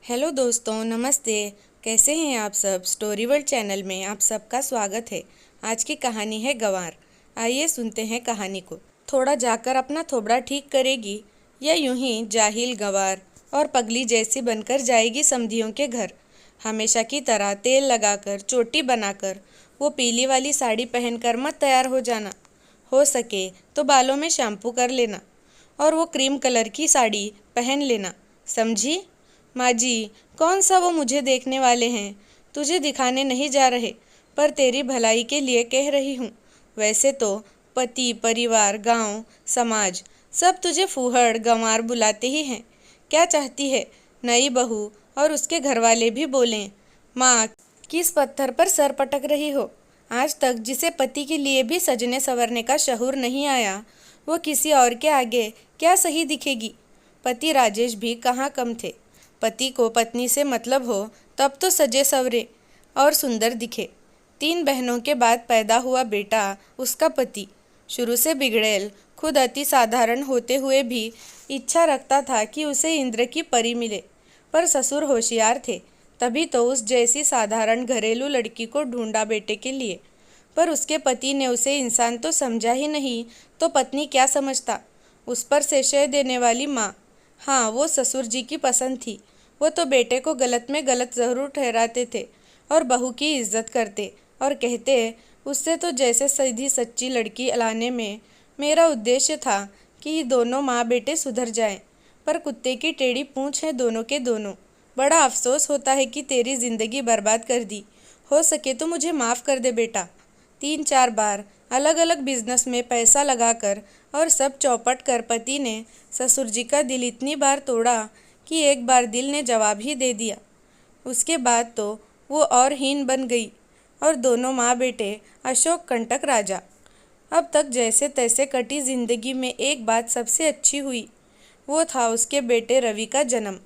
Hello दोस्तों, नमस्ते। कैसे हैं आप सब। स्टोरी वर्ल्ड चैनल में आप सबका स्वागत है। आज की कहानी है गंवार। आइए सुनते हैं कहानी को। थोड़ा जाकर अपना थोबड़ा ठीक करेगी या यूं ही जाहिल गंवार और पगली जैसी बनकर जाएगी समधियों के घर। हमेशा की तरह तेल लगाकर चोटी बनाकर वो पीली वाली साड़ी पहनकर मत तैयार हो जाना। हो सके तो बालों में शैम्पू कर लेना और वो क्रीम कलर की साड़ी पहन लेना, समझी। माँ जी, कौन सा वो मुझे देखने वाले हैं, तुझे दिखाने नहीं जा रहे, पर तेरी भलाई के लिए कह रही हूँ। वैसे तो पति, परिवार, गांव, समाज सब तुझे फूहड़ गंवार बुलाते ही हैं। क्या चाहती है नई बहू और उसके घरवाले भी बोलें। माँ, किस पत्थर पर सर पटक रही हो। आज तक जिसे पति के लिए भी सजने संवरने का शहूर नहीं आया, वो किसी और के आगे क्या सही दिखेगी। पति राजेश भी कहाँ कम थे। पति को पत्नी से मतलब हो तब तो सजे सवरे और सुंदर दिखे। 3 बहनों के बाद पैदा हुआ बेटा उसका पति शुरू से बिगड़ैल, खुद अति साधारण होते हुए भी इच्छा रखता था कि उसे इंद्र की परी मिले। पर ससुर होशियार थे, तभी तो उस जैसी साधारण घरेलू लड़की को ढूंढा बेटे के लिए। पर उसके पति ने उसे इंसान तो समझा ही नहीं, तो पत्नी क्या समझता। उस पर से शय देने वाली माँ, हाँ वो ससुर जी की पसंद थी। वो तो बेटे को गलत में गलत ज़रूर ठहराते थे और बहू की इज्जत करते और कहते, उससे तो जैसे सीधी सच्ची लड़की लाने में मेरा उद्देश्य था कि दोनों माँ बेटे सुधर जाएं। पर कुत्ते की टेढ़ी पूंछ है दोनों के दोनों। बड़ा अफसोस होता है कि तेरी ज़िंदगी बर्बाद कर दी। हो सके तो मुझे माफ़ कर दे बेटा। 3-4 बार अलग अलग बिजनेस में पैसा लगाकर और सब चौपट कर पति ने ससुर जी का दिल इतनी बार तोड़ा कि एक बार दिल ने जवाब ही दे दिया। उसके बाद तो वो और हीन बन गई और दोनों माँ बेटे अशोक कंटक राजा। अब तक जैसे तैसे कटी जिंदगी में एक बात सबसे अच्छी हुई, वो था उसके बेटे रवि का जन्म।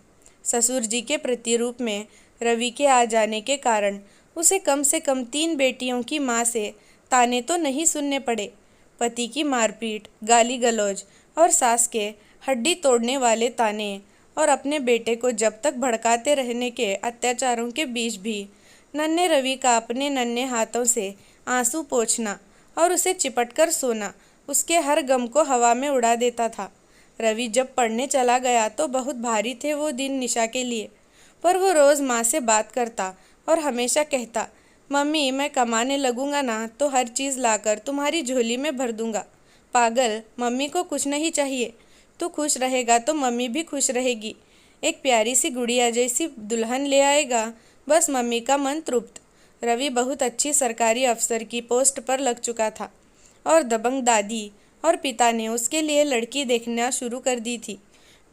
ससुर जी के प्रतिरूप में रवि के आ जाने के कारण उसे कम से कम 3 बेटियों की माँ से ताने तो नहीं सुनने पड़े। पति की मारपीट, गाली गलौज और सास के हड्डी तोड़ने वाले ताने और अपने बेटे को जब तक भड़काते रहने के अत्याचारों के बीच भी नन्हे रवि का अपने नन्हे हाथों से आंसू पोंछना और उसे चिपट कर सोना उसके हर गम को हवा में उड़ा देता था। रवि जब पढ़ने चला गया तो बहुत भारी थे वो दिन निशा के लिए। पर वो रोज़ माँ से बात करता और हमेशा कहता, मम्मी मैं कमाने लगूंगा ना तो हर चीज़ लाकर तुम्हारी झोली में भर दूंगा। पागल, मम्मी को कुछ नहीं चाहिए। तू खुश रहेगा तो मम्मी भी खुश रहेगी। एक प्यारी सी गुड़िया जैसी दुल्हन ले आएगा, बस मम्मी का मन तृप्त। रवि बहुत अच्छी सरकारी अफसर की पोस्ट पर लग चुका था और दबंग दादी और पिता ने उसके लिए लड़की देखना शुरू कर दी थी।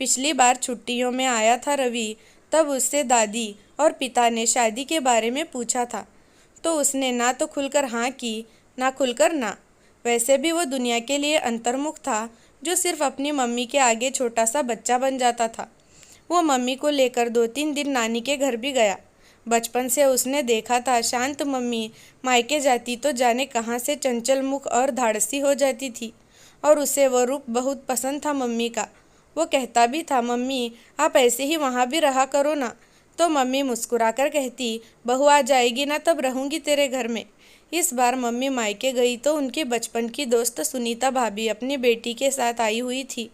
पिछली बार छुट्टियों में आया था रवि, तब उससे दादी और पिता ने शादी के बारे में पूछा था, तो उसने ना तो खुलकर हाँ की, ना खुलकर ना। वैसे भी वो दुनिया के लिए अंतर्मुख था, जो सिर्फ अपनी मम्मी के आगे छोटा सा बच्चा बन जाता था। वो मम्मी को लेकर 2-3 दिन नानी के घर भी गया। बचपन से उसने देखा था शांत मम्मी मायके जाती तो जाने कहाँ से चंचल मुख और धाड़सी हो जाती थी, और उसे वो रूप बहुत पसंद था मम्मी का। वो कहता भी था, मम्मी आप ऐसे ही वहाँ भी रहा करो ना। तो मम्मी मुस्कुराकर कहती, बहू आ जाएगी ना तब रहूँगी तेरे घर में। इस बार मम्मी मायके गई तो उनकी बचपन की दोस्त सुनीता भाभी अपनी बेटी के साथ आई हुई थी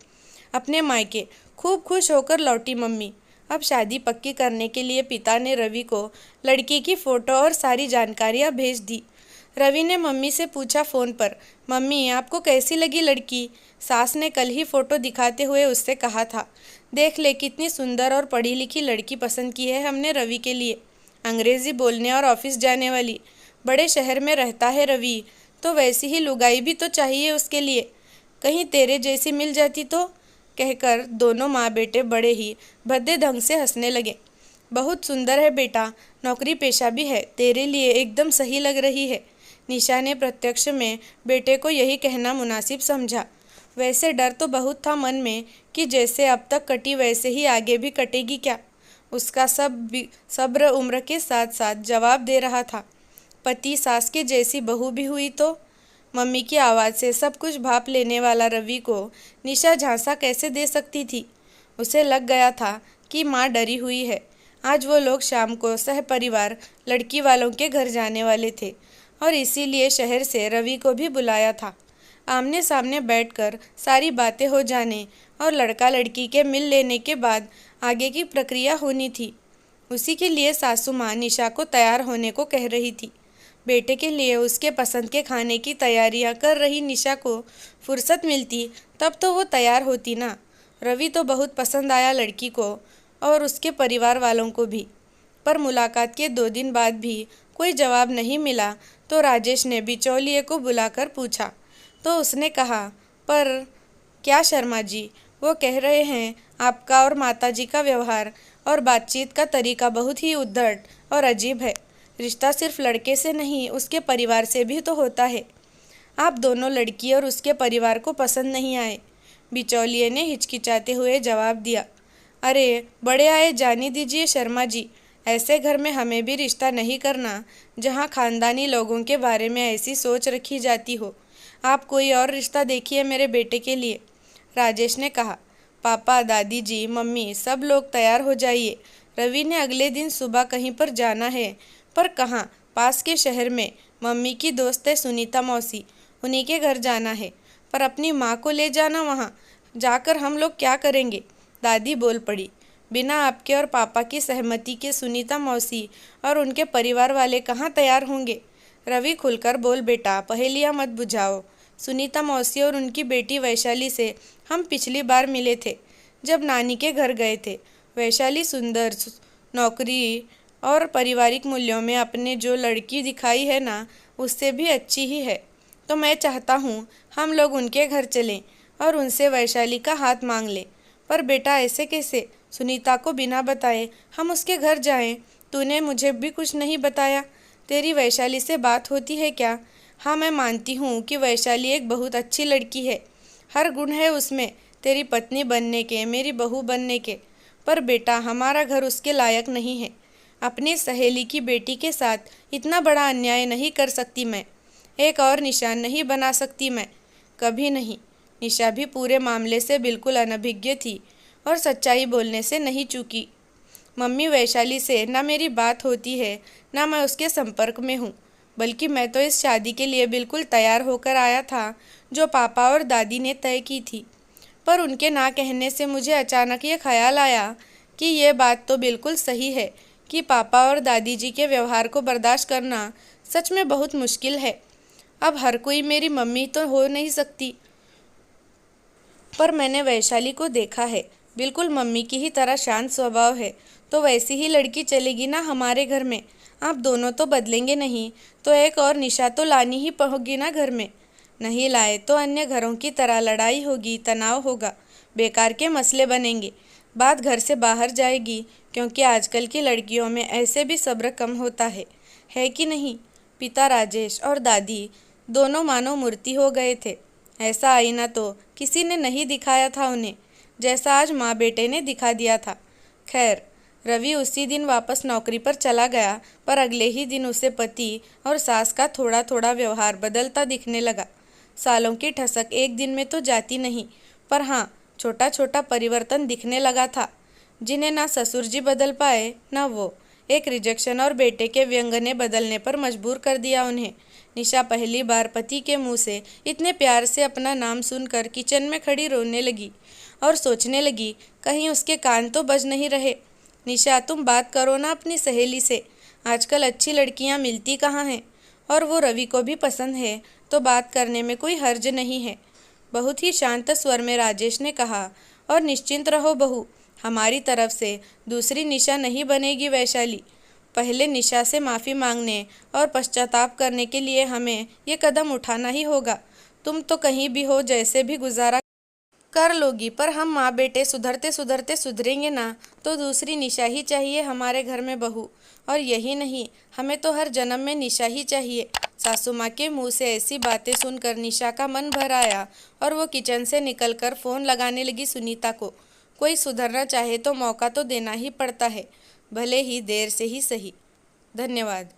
अपने मायके। खूब खुश होकर लौटी मम्मी। अब शादी पक्की करने के लिए पिता ने रवि को लड़की की फ़ोटो और सारी जानकारियाँ भेज दी। रवि ने मम्मी से पूछा फ़ोन पर, मम्मी आपको कैसी लगी लड़की। सास ने कल ही फ़ोटो दिखाते हुए उससे कहा था, देख ले कितनी सुंदर और पढ़ी लिखी लड़की पसंद की है हमने रवि के लिए। अंग्रेज़ी बोलने और ऑफिस जाने वाली, बड़े शहर में रहता है रवि, तो वैसी ही लुगाई भी तो चाहिए उसके लिए। कहीं तेरे जैसी मिल जाती तो। कहकर दोनों माँ बेटे बड़े ही भद्दे ढंग से हंसने लगे। बहुत सुंदर है बेटा, नौकरी पेशा भी है, तेरे लिए एकदम सही लग रही है। निशा ने प्रत्यक्ष में बेटे को यही कहना मुनासिब समझा। वैसे डर तो बहुत था मन में कि जैसे अब तक कटी वैसे ही आगे भी कटेगी क्या। उसका सब सब्र उम्र के साथ साथ जवाब दे रहा था। पति सास के जैसी बहू भी हुई तो। मम्मी की आवाज़ से सब कुछ भाप लेने वाला रवि को निशा झांसा कैसे दे सकती थी। उसे लग गया था कि माँ डरी हुई है। आज वो लोग शाम को सहपरिवार लड़की वालों के घर जाने वाले थे और इसीलिए शहर से रवि को भी बुलाया था। आमने सामने बैठकर सारी बातें हो जाने और लड़का लड़की के मिल लेने के बाद आगे की प्रक्रिया होनी थी। उसी के लिए सासू माँ निशा को तैयार होने को कह रही थी। बेटे के लिए उसके पसंद के खाने की तैयारियां कर रही निशा को फुर्सत मिलती तब तो वो तैयार होती ना। रवि तो बहुत पसंद आया लड़की को और उसके परिवार वालों को भी, पर मुलाकात के 2 दिन बाद भी कोई जवाब नहीं मिला तो राजेश ने बिचौलिए को बुलाकर पूछा तो उसने कहा, पर क्या शर्मा जी, वो कह रहे हैं आपका और माताजी का व्यवहार और बातचीत का तरीका बहुत ही उद्धट और अजीब है। रिश्ता सिर्फ लड़के से नहीं उसके परिवार से भी तो होता है। आप दोनों लड़की और उसके परिवार को पसंद नहीं आए। बिचौलिए ने हिचकिचाते हुए जवाब दिया। अरे बड़े आए जाने दीजिए शर्मा जी, ऐसे घर में हमें भी रिश्ता नहीं करना जहाँ खानदानी लोगों के बारे में ऐसी सोच रखी जाती हो। आप कोई और रिश्ता देखिए मेरे बेटे के लिए, राजेश ने कहा। पापा, दादी जी, मम्मी सब लोग तैयार हो जाइए। रवि ने अगले दिन सुबह कहीं पर जाना है, पर कहाँ, पास के शहर में मम्मी की दोस्त है सुनीता मौसी, उन्हीं के घर जाना है। पर अपनी माँ को ले जाना, वहाँ जाकर हम लोग क्या करेंगे, दादी बोल पड़ी। बिना आपके और पापा की सहमति के सुनीता मौसी और उनके परिवार वाले कहाँ तैयार होंगे। रवि खुलकर बोल, बेटा पहेलियाँ मत बुझाओ। सुनीता मौसी और उनकी बेटी वैशाली से हम पिछली बार मिले थे जब नानी के घर गए थे। वैशाली सुंदर, नौकरी और पारिवारिक मूल्यों में अपने जो लड़की दिखाई है ना, उससे भी अच्छी ही है। तो मैं चाहता हूँ हम लोग उनके घर चलें और उनसे वैशाली का हाथ मांग लें। पर बेटा ऐसे कैसे, सुनीता को बिना बताए हम उसके घर जाएं? तूने मुझे भी कुछ नहीं बताया। तेरी वैशाली से बात होती है क्या? हाँ, मैं मानती हूँ कि वैशाली एक बहुत अच्छी लड़की है, हर गुण है उसमें तेरी पत्नी बनने के, मेरी बहू बनने के। पर बेटा हमारा घर उसके लायक नहीं है। अपनी सहेली की बेटी के साथ इतना बड़ा अन्याय नहीं कर सकती मैं। एक और निशान नहीं बना सकती मैं, कभी नहीं। निशा भी पूरे मामले से बिल्कुल अनभिज्ञ थी और सच्चाई बोलने से नहीं चूकी। मम्मी, वैशाली से ना मेरी बात होती है, ना मैं उसके संपर्क में हूँ। बल्कि मैं तो इस शादी के लिए बिल्कुल तैयार होकर आया था जो पापा और दादी ने तय की थी। पर उनके ना कहने से मुझे अचानक ये ख्याल आया कि ये बात तो बिल्कुल सही है कि पापा और दादी जी के व्यवहार को बर्दाश्त करना सच में बहुत मुश्किल है। अब हर कोई मेरी मम्मी तो हो नहीं सकती, पर मैंने वैशाली को देखा है, बिल्कुल मम्मी की ही तरह शांत स्वभाव है। तो वैसी ही लड़की चलेगी ना हमारे घर में। आप दोनों तो बदलेंगे नहीं, तो एक और निशा तो लानी ही होगी ना घर में। नहीं लाए तो अन्य घरों की तरह लड़ाई होगी, तनाव होगा, बेकार के मसले बनेंगे, बात घर से बाहर जाएगी। क्योंकि आजकल की लड़कियों में ऐसे भी सब्र कम होता है कि नहीं? पिता राजेश और दादी दोनों मानो मूर्ति हो गए थे। ऐसा आईना तो किसी ने नहीं दिखाया था उन्हें, जैसा आज माँ बेटे ने दिखा दिया था। खैर, रवि उसी दिन वापस नौकरी पर चला गया, पर अगले ही दिन उसे पति और सास का थोड़ा थोड़ा व्यवहार बदलता दिखने लगा। सालों की ठसक एक दिन में तो जाती नहीं, पर हाँ, छोटा छोटा परिवर्तन दिखने लगा था, जिन्हें ना ससुर जी बदल पाए ना वो। एक रिजेक्शन और बेटे के व्यंग ने बदलने पर मजबूर कर दिया उन्हें। निशा पहली बार पति के मुंह से इतने प्यार से अपना नाम सुनकर किचन में खड़ी रोने लगी और सोचने लगी कहीं उसके कान तो बज नहीं रहे। निशा, तुम बात करो ना अपनी सहेली से, आजकल अच्छी लड़कियां मिलती कहाँ हैं, और वो रवि को भी पसंद है तो बात करने में कोई हर्ज नहीं है। बहुत ही शांत स्वर में राजेश ने कहा। और निश्चिंत रहो बहू, हमारी तरफ से दूसरी निशा नहीं बनेगी वैशाली। पहले निशा से माफ़ी मांगने और पश्चाताप करने के लिए हमें ये कदम उठाना ही होगा। तुम तो कहीं भी हो, जैसे भी गुजारा कर लोगी, पर हम माँ बेटे सुधरते सुधरते सुधरेंगे ना, तो दूसरी निशा ही चाहिए हमारे घर में बहू। और यही नहीं, हमें तो हर जन्म में निशा ही चाहिए। सासू माँ के मुंह से ऐसी बातें सुनकर निशा का मन भर आया और वो किचन से निकलकर फ़ोन लगाने लगी सुनीता को। कोई सुधरना चाहे तो मौका तो देना ही पड़ता है, भले ही देर से ही सही। धन्यवाद।